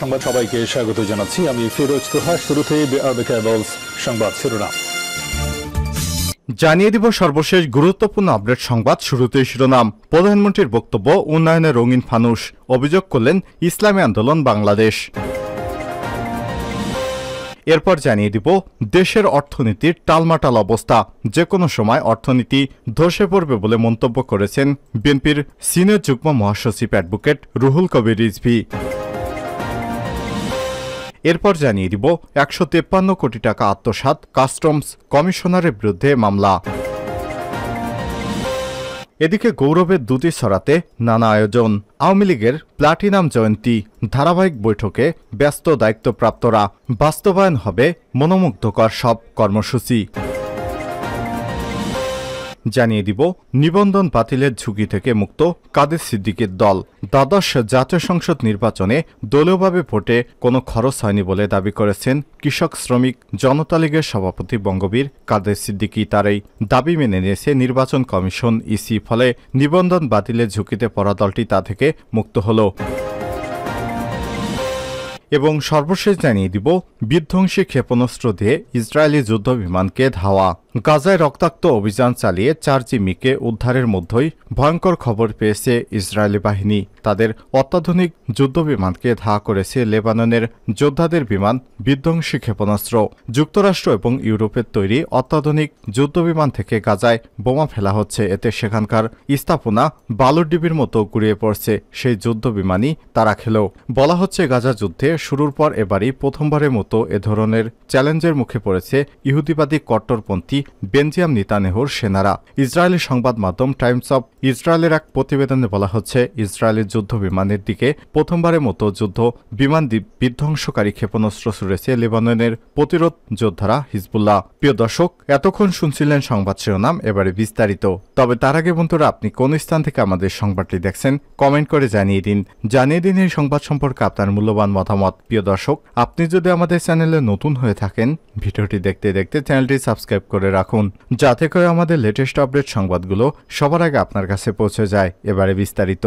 সংবাদ সবাইকে স্বাগত জানাচ্ছি আমি ফিরোজ তোহা। শুরুতে সংবাদ শিরোনাম জানিয়ে দিব সর্বশেষ গুরুত্বপূর্ণ আপডেট সংবাদ। শুরুতেই শিরোনাম। প্রধানমন্ত্রীর বক্তব্য উন্নয়নে রঙিন ফানুস, অভিযোগ করলেন ইসলামী আন্দোলন বাংলাদেশ। এরপর জানিয়ে দিব দেশের অর্থনীতির টালমাটাল অবস্থা, যে কোনো সময় অর্থনীতি ধসে পড়বে বলে মন্তব্য করেছেন বিএনপির সিনিয়র যুগ্ম মহাসচিব অ্যাডভোকেট রুহুল কবির রিজভী। এরপর জানিয়ে দিব ১৫৩ কোটি টাকা আত্মসাৎ, কাস্টমস কমিশনারের বিরুদ্ধে মামলা। এদিকে গৌরবের দুটি ছড়াতে নানা আয়োজন। আওয়ামী লীগের প্লাটিনাম জয়ন্তী ধারাবাহিক বৈঠকে ব্যস্ত দায়িত্বপ্রাপ্তরা, বাস্তবায়ন হবে মনোমুগ্ধকর সব কর্মসূচি। জানিয়ে দিব নিবন্ধন বাতিলের ঝুঁকি থেকে মুক্ত কাদের সিদ্দিকের দল। দ্বাদশ জাতীয় সংসদ নির্বাচনে দলীয়ভাবে ভোটে কোনো খরচ হয়নি বলে দাবি করেছেন কৃষক শ্রমিক জনতা লীগের সভাপতি বঙ্গবীর কাদের সিদ্দিকী। তার এই দাবি মেনে নিয়েছে নির্বাচন কমিশন ইসি। ফলে নিবন্ধন বাতিলের ঝুঁকিতে পড়া দলটি তা থেকে মুক্ত হল। এবং সর্বশেষ জানিয়ে দিব বিধ্বংসী ক্ষেপণাস্ত্র দিয়ে ইসরায়েলি যুদ্ধবিমানকে ধাওয়া। গাজায় রক্তাক্ত অভিযান চালিয়ে ৪ জিম্মিকে উদ্ধারের মধ্যেই ভয়ঙ্কর খবর পেয়েছে ইসরায়েলি বাহিনী। তাদের অত্যাধুনিক যুদ্ধবিমানকে ধাওয়া করেছে লেবাননের যোদ্ধাদের বিমান বিধ্বংসী ক্ষেপণাস্ত্র। যুক্তরাষ্ট্র এবং ইউরোপের তৈরি অত্যাধুনিক যুদ্ধবিমান থেকে গাজায় বোমা ফেলা হচ্ছে। এতে সেখানকার স্থাপনা বালুর ডিবির মতো গুড়িয়ে পড়ছে। সেই যুদ্ধবিমানই তারা খেলেও। বলা হচ্ছে গাজা যুদ্ধে শুরুর পর এবারই প্রথমবারের মতো এ ধরনের চ্যালেঞ্জের মুখে পড়েছে ইহুদিবাদী কট্টরপন্থী বেনজিয়াম নেতানিয়াহুর সেনারা। ইসরায়েলি সংবাদ মাধ্যম টাইমস অব ইসরায়েলের এক প্রতিবেদনে বলা হচ্ছে ইসরায়েলের যুদ্ধ বিমানের দিকে প্রথমবারের মতো যুদ্ধ বিমান বিধ্বংসকারী ক্ষেপণাস্ত্র ছুড়েছে লেবাননের প্রতিরোধ যোদ্ধারা হিজবুল্লাহ। প্রিয় দর্শক, এতক্ষণ শুনছিলেন সংবাদ শিরোনাম, এবারে বিস্তারিত। তবে তার আগে বন্ধুরা, আপনি কোন স্থান থেকে আমাদের সংবাদটি দেখছেন কমেন্ট করে জানিয়ে দিন এই সংবাদ সম্পর্কে আপনার মূল্যবান মতামত। প্রিয় দর্শক, আপনি যদি আমাদের চ্যানেলে নতুন হয়ে থাকেন, ভিডিওটি দেখতে দেখতে চ্যানেলটি সাবস্ক্রাইব করে রাখুন, যাতে করে আমাদের লেটেস্ট আপডেট সংবাদগুলো সবার আগে আপনার কাছে পৌঁছে যায়। এবারে বিস্তারিত।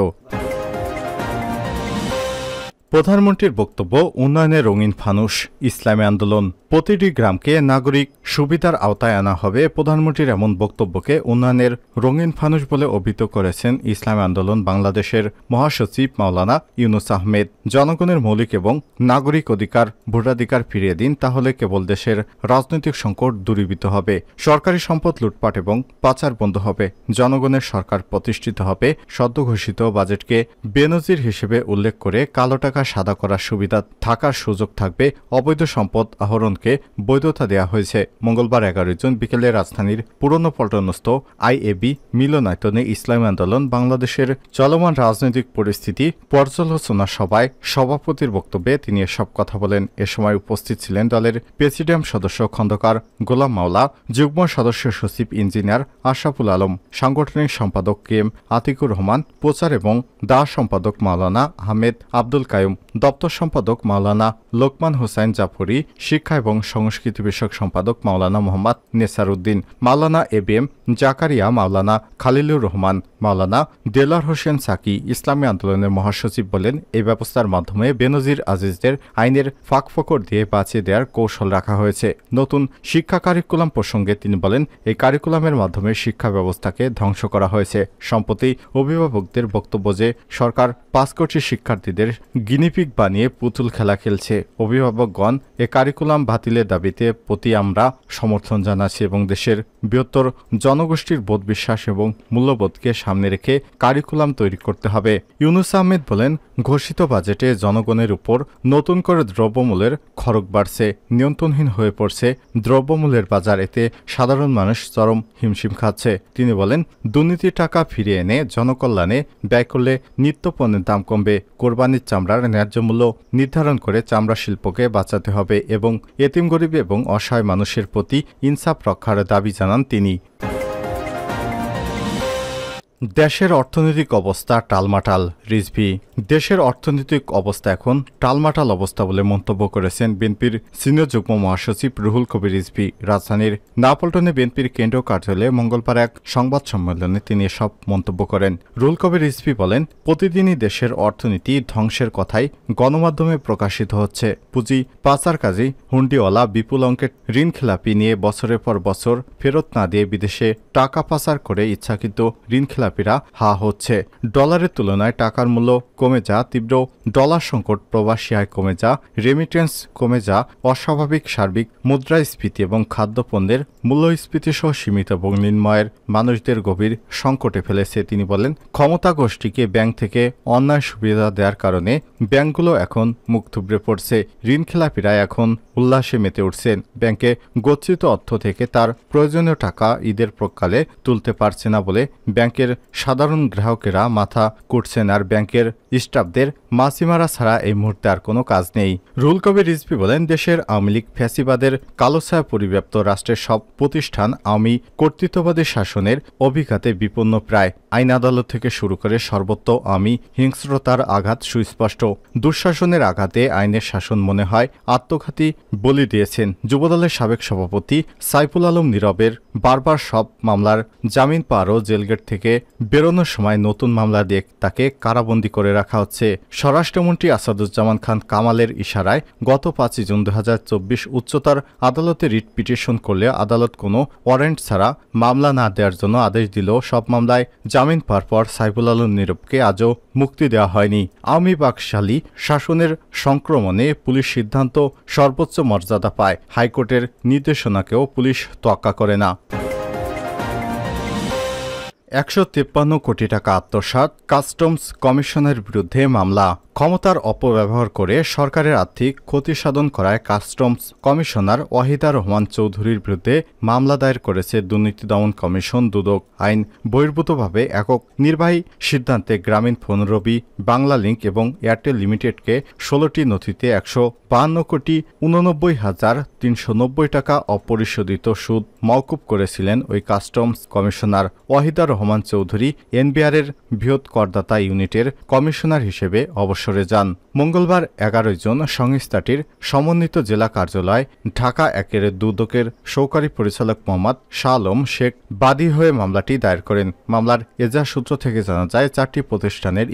প্রধানমন্ত্রীর বক্তব্য উন্নয়নে রঙিন ফানুস, ইসলামী আন্দোলন। প্রতিটি গ্রামকে নাগরিক সুবিধার আওতায় আনা হবে। প্রধানমন্ত্রীর এমন বক্তব্যকে উন্নয়নের রঙিন ফানুস বলে অভিহিত করেছেন ইসলামী আন্দোলন বাংলাদেশের মহাসচিব মাওলানা ইউনুস আহমেদ। জনগণের মৌলিক এবং নাগরিক অধিকার ভোটাধিকার ফিরিয়ে দিন, তাহলে কেবল দেশের রাজনৈতিক সংকট দূরীভূত হবে, সরকারি সম্পদ লুটপাট এবং পাচার বন্ধ হবে, জনগণের সরকার প্রতিষ্ঠিত হবে। সদ্য ঘোষিত বাজেটকে বেনজির হিসেবে উল্লেখ করে কালো টাকা সাদা করার সুবিধা থাকার সুযোগ থাকবে। অবৈধ সম্পদ আহরণকে বৈধতা দেওয়া হয়েছে। মঙ্গলবার ১১ জুন বিকেলে রাজধানীর পুরনো পল্টনস্থ আইএবি মিলনায়তনে ইসলামী আন্দোলন বাংলাদেশের চলমান রাজনৈতিক পরিস্থিতি পর্যালোচনা সভায় সভাপতির বক্তব্যে তিনি এসব কথা বলেন। এ সময় উপস্থিত ছিলেন দলের প্রেসিডিয়াম সদস্য খন্দকার গোলাম মাওলা, যুগ্ম সদস্য সচিব ইঞ্জিনিয়ার আশরাফুল আলম, সাংগঠনিক সম্পাদক কে এম আতিকুর রহমান, প্রচার এবং দাহ সম্পাদক মাওলানা আহমেদ আব্দুল কায়ুম, দপ্তর সম্পাদক মাওলানা লোকমান হোসাইন জাফরি, শিক্ষা এবং সংস্কৃতি বিষয়ক সম্পাদক মাওলানা মোহাম্মদ নেসার উদ্দিন, মাওলানা এবিএম জাকারিয়া, মাওলানা খালিলুর রহমান, মাওলানা দেলার হোসেন সাকি। ইসলামী আন্দোলনের মহাসচিব বলেন, এই ব্যবস্থার মাধ্যমে বেনজির আজিজদের আইনের ফাঁকফোকর দিয়ে বাঁচিয়ে দেওয়ার কৌশল রাখা হয়েছে। নতুন শিক্ষা কারিকুলাম প্রসঙ্গে তিনি বলেন, এই কারিকুলামের মাধ্যমে শিক্ষা ব্যবস্থাকে ধ্বংস করা হয়েছে। সম্প্রতি অভিভাবকদের বক্তব্য যে সরকার ৫ কোটি শিক্ষার্থীদের গিনিপিগ বানিয়ে পুতুল খেলা খেলছে। অভিভাবকগণ এ কারিকুলাম বাতিলের দাবিতে প্রতি আমরা সমর্থন জানাচ্ছি এবং দেশের বৃহত্তর জনগোষ্ঠীর বোধ বিশ্বাস এবং মূল্যবোধকে সামনে রেখে কারিকুলাম তৈরি করতে হবে। ইউনুস আহমেদ বলেন, ঘোষিত বাজেটে জনগণের উপর নতুন করে দ্রব্যমূল্যের খরচ বাড়ছে, নিয়ন্ত্রণহীন হয়ে পড়ছে দ্রব্যমূল্যের বাজার। এতে সাধারণ মানুষ চরম হিমশিম খাচ্ছে। তিনি বলেন, দুর্নীতির টাকা ফিরিয়ে এনে জনকল্যাণে ব্যয় করলে নিত্যপণ্যের দাম কমবে। কোরবানির চামড়ার ন্যায্য মূল্য নির্ধারণ করে চামড়া শিল্পকে বাঁচাতে হবে এবং এতিম গরিব এবং অসহায় মানুষের প্রতি ইনসাফ রক্ষার দাবি জানান তিনি। দেশের অর্থনৈতিক অবস্থা টালমাটাল। রিজভী দেশের অর্থনৈতিক অবস্থা এখন টালমাটাল অবস্থা বলে মন্তব্য করেছেন বিএনপির সিনিয়র যুগ্ম মহাসচিব রুহুল কবির রিজভী। রাজধানীর নয়াপল্টনে বিএনপির কেন্দ্রীয় কার্যালয়ে মঙ্গলবার এক সংবাদ সম্মেলনে তিনি এসব মন্তব্য করেন। রুহুল কবির রিজভী বলেন, প্রতিদিনই দেশের অর্থনীতি ধ্বংসের কথাই গণমাধ্যমে প্রকাশিত হচ্ছে। পুঁজি পাচার কাজী হুন্ডিওয়ালা বিপুল অঙ্কের ঋণখেলাপি নিয়ে বছরের পর বছর ফেরত না দিয়ে বিদেশে টাকা পাচার করে ইচ্ছাকৃত ঋণখেলাপিরা হা হচ্ছে। ডলারের তুলনায় টাকার মূল্য কমে যা, তীব্র ডলার সংকট, প্রবাসী আয় কমে যা, রেমিটেন্স কমে যা, অস্বাভাবিক সার্বিক মুদ্রাস্ফীতি এবং খাদ্যপণ্যের মূল্যস্ফীতি সহ সীমিত এবং নিম্নয়ের মানুষদের গভীর সংকটে ফেলেছে। তিনি বলেন, ক্ষমতা গোষ্ঠীকে ব্যাংক থেকে অন্যায় সুবিধা দেওয়ার কারণে ব্যাংকগুলো এখন মুখ থুবড়ে পড়ছে। ঋণখেলাপিরা এখন উল্লাসে মেতে উঠছেন। ব্যাংকে গচ্ছিত অর্থ থেকে তার প্রয়োজনীয় টাকা ঈদের প্রকালে তুলতে পারছে না বলে ব্যাংকের সাধারণ গ্রাহকেরা মাথা কুটছেন, আর ব্যাংকের স্টাফদের মাসিমারা ছাড়া এই মুহূর্তে আর কোনো কাজ নেই। রুহুল কবির রিজভী বলেন, দেশের আওয়ামী লীগ ফ্যাসিবাদের কালোছায়া পরিব্যাপ্ত রাষ্ট্রের সব প্রতিষ্ঠান আওয়ামী কর্তৃত্ববাদী শাসনের অভিঘাতে বিপন্ন প্রায়। আইন আদালত থেকে শুরু করে সর্বত্র আওয়ামী হিংস্রতার আঘাত সুস্পষ্ট। দুঃশাসনের আঘাতে আইনের শাসন মনে হয় আত্মঘাতী বলি দিয়েছেন। যুবদলের সাবেক সভাপতি সাইফুল আলম নীরবের বারবার সব মামলার জামিন পাওয়ারও জেলগেট থেকে বেরোনোর সময় নতুন মামলা দিয়ে তাকে কারাবন্দী করে রাখা হচ্ছে। স্বরাষ্ট্রমন্ত্রী আসাদুজ্জামান খান কামালের ইশারায় গত 5 জুন 2024 উচ্চতর আদালতে রিট পিটিশন করলে আদালত কোনো ওয়ারেন্ট ছাড়া মামলা না দেওয়ার জন্য আদেশ দিলেও সব মামলায় জামিন পাওয়ার পর সাইফুল আলম নীরবকে আজও মুক্তি দেওয়া হয়নি। আওয়ামী বাকশালী শাসনের সংক্রমণে পুলিশ সিদ্ধান্ত সর্বোচ্চ মর্যাদা পায়। হাইকোর্টের নির্দেশনাকেও পুলিশ তোয়াক্কা করে না। 153 কোটি টাকা আত্মসাৎ, কাস্টমস কমিশনের বিরুদ্ধে মামলা। ক্ষমতার অপব্যবহার করে সরকারের আর্থিক ক্ষতি সাধন করায় কাস্টমস কমিশনার ওয়াহিদা রহমান চৌধুরীর বিরুদ্ধে মামলা দায়ের করেছে দুর্নীতি দমন কমিশন দুদক। আইন বহির্ভূতভাবে একক নির্বাহী সিদ্ধান্তে গ্রামীণফোন, রবি, বাংলালিংক এবং এয়ারটেল লিমিটেডকে 16টি নথিতে 152 কোটি 89,390 টাকা অপরিশোধিত সুদ মওকুফ করেছিলেন ওই কাস্টমস কমিশনার ওয়াহিদা রহমান চৌধুরী। এনবিআরের বৃহৎ করদাতা ইউনিটের কমিশনার হিসেবে অবসরে যান। মঙ্গলবার 11 জন সংস্থাটির সমন্বিত জেলা কার্যালয় ঢাকা 1-এর দুদকের সহকারী পরিচালক মোহাম্মদ শাহ আলম শেখ বাদী হয়ে মামলাটি দায়ের করেন। মামলার এজাহার সূত্র থেকে জানা যায়, 4টি প্রতিষ্ঠানের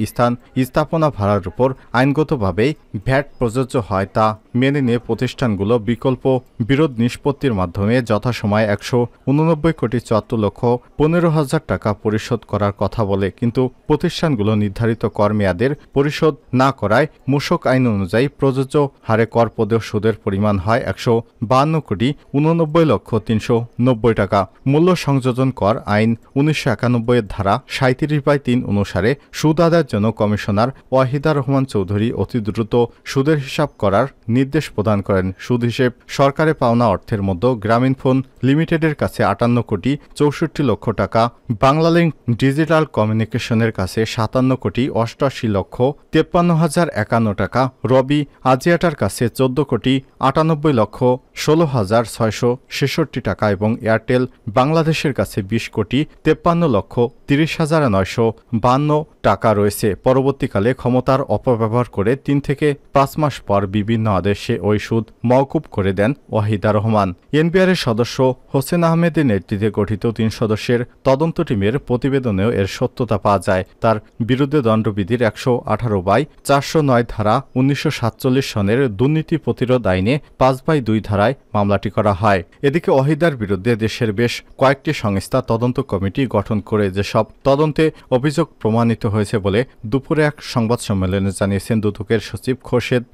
স্থাপনা ভাড়ার উপর আইনগতভাবেই ভ্যাট প্রযোজ্য হয় তা মেনে নিয়ে প্রতিষ্ঠানগুলো বিকল্প বিরোধ নিষ্পত্তির মাধ্যমে যথাসময়ে 189 কোটি 74 লক্ষ 15,000 টাকা পরিশোধ করার কথা বলে, কিন্তু প্রতিষ্ঠানগুলো নির্ধারিত কর মেয়াদের পরিশোধ না করায় মূসক আইন অনুযায়ী প্রযোজ্য হারে কর পদেয় সুদের পরিমাণ হয় 152 কোটি 89 লক্ষ 390 টাকা। মূল্য সংযোজন কর আইন 1991 এর ধারা 37/3 অনুসারে সুদ আদায়ের জন্য কমিশনার ওয়াহিদা রহমান চৌধুরী অতি দ্রুত সুদের হিসাব করার নির্দেশ প্রদান করেন। সুদ হিসেব সরকারে পাওনা অর্থের মধ্যে গ্রামীণফোন লিমিটেডের কাছে 58 কোটি 64 লক্ষ টাকা, বাংলালিংক ডিজিটাল কমিউনিকেশনের কাছে 57 কোটি 88 লক্ষ 53,051 টাকা, রবি আজিয়াটার কাছে 14 কোটি 98 লক্ষ 16,666 টাকা এবং এয়ারটেল বাংলাদেশের কাছে 20 কোটি 53 লক্ষ 30,952 টাকা রয়েছে। পরবর্তীকালে ক্ষমতার অপব্যবহার করে 3 থেকে 5 মাস পর বিভিন্ন আদেশে ওই সুদ মওকুফ করে দেন ওয়াহিদা রহমান। এনবিআরের সদস্য হোসেন আহমেদের নেতৃত্বে গঠিত 3 সদস্যের তদন্ত টিমের প্রতিবেদনেও এর সত্যতা পাওয়া যায়। তার বিরুদ্ধে দণ্ডবিধির 118/409 ধারা 1947 সনের দুর্নীতি প্রতিরোধ আইনে 5/2 ধারায় মামলাটি করা হয়। এদিকে ওয়াহিদার বিরুদ্ধে দেশের বেশ কয়েকটি সংস্থা তদন্ত কমিটি গঠন করে যেসব তদন্তে অভিযোগ প্রমাণিত হয়েছে বলে দুপুরে এক সংবাদ সম্মেলনে জানিয়েছেন দুদকের সচিব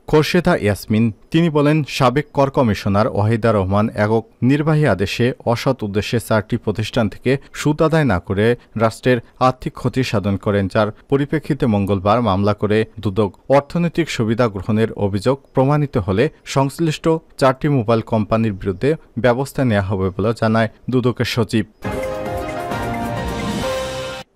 খোরশেদা ইয়াসমিন। তিনি বলেন, সাবেক কর কমিশনার ওয়াহিদা রহমান একক নির্বাহী আদেশে অসৎ উদ্দেশ্যে 4টি প্রতিষ্ঠান থেকে সুদ আদায় না করে রাষ্ট্রের আর্থিক ক্ষতি সাধন করেন, যার পরিপ্রেক্ষিতে মঙ্গলবার মামলা করে দুদক অর্থনৈতিক সুবিধা গ্রহণের অভিযোগ প্রমাণিত হলে সংশ্লিষ্ট 4টি মোবাইল কোম্পানির বিরুদ্ধে ব্যবস্থা নেওয়া হবে বলে জানায় দুদকের সচিব।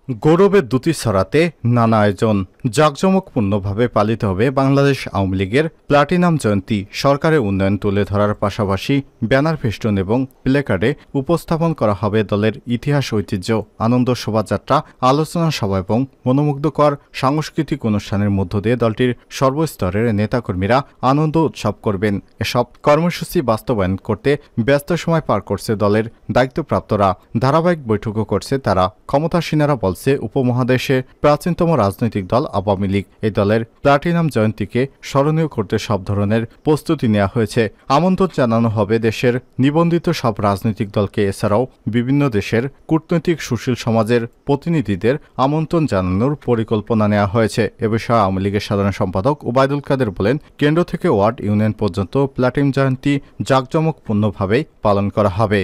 গৌরবের দ্যুতি ছড়াতে নানা আয়োজন জাঁকজমকপূর্ণভাবে পালিত হবে বাংলাদেশ আওয়ামী লীগের প্লাটিনাম জয়ন্তী। সরকারের উন্নয়ন তুলে ধরার পাশাপাশি ব্যানার ফেস্টুন এবং প্লেকার্ডে উপস্থাপন করা হবে দলের ইতিহাস, ঐতিহ্য, আনন্দ শোভাযাত্রা, আলোচনা সভা এবং মনোমুগ্ধকর সাংস্কৃতিক অনুষ্ঠানের মধ্য দিয়ে দলটির সর্বস্তরের নেতাকর্মীরা আনন্দ উৎসব করবেন। এসব কর্মসূচি বাস্তবায়ন করতে ব্যস্ত সময় পার করছে দলের দায়িত্বপ্রাপ্তরা। ধারাবাহিক বৈঠকও করছে তারা। ক্ষমতাসীনেরা বলছে উপমহাদেশে প্রাচীনতম রাজনৈতিক দল আওয়ামী লীগ। এই দলের প্লাটিনাম জয়ন্তীকে স্মরণীয় করতে সব ধরনের প্রস্তুতি নেওয়া হয়েছে। আমন্ত্রণ জানানো হবে দেশের নিবন্ধিত সব রাজনৈতিক দলকে। এছাড়াও বিভিন্ন দেশের কূটনৈতিক সুশীল সমাজের প্রতিনিধিদের আমন্ত্রণ জানানোর পরিকল্পনা নেওয়া হয়েছে। এ বিষয়ে আওয়ামী লীগের সাধারণ সম্পাদক ওবায়দুল কাদের বলেন, কেন্দ্র থেকে ওয়ার্ড ইউনিয়ন পর্যন্ত প্লাটিনাম জয়ন্তী জাঁকজমকপূর্ণভাবে পালন করা হবে।